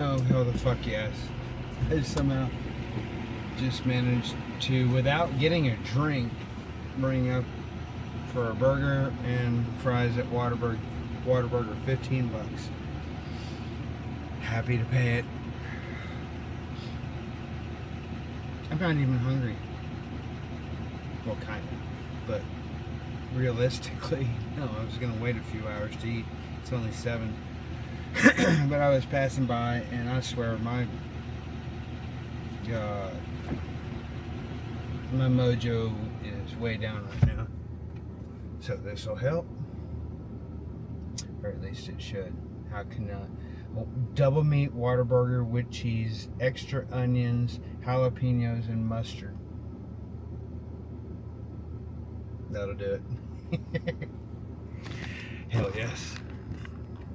Oh, hell the fuck yes. I somehow just managed to, without getting a drink, bring up for a burger and fries at Whataburger, 15 bucks. Happy to pay it. I'm not even hungry. Well, kind of. But realistically, no, I was going to wait a few hours to eat. It's only 7. But I was passing by, and I swear, my God, my mojo is way down right now. So this will help, or at least it should. How can double meat Whataburger with cheese, extra onions, jalapenos, and mustard. That'll do it. Hell yes.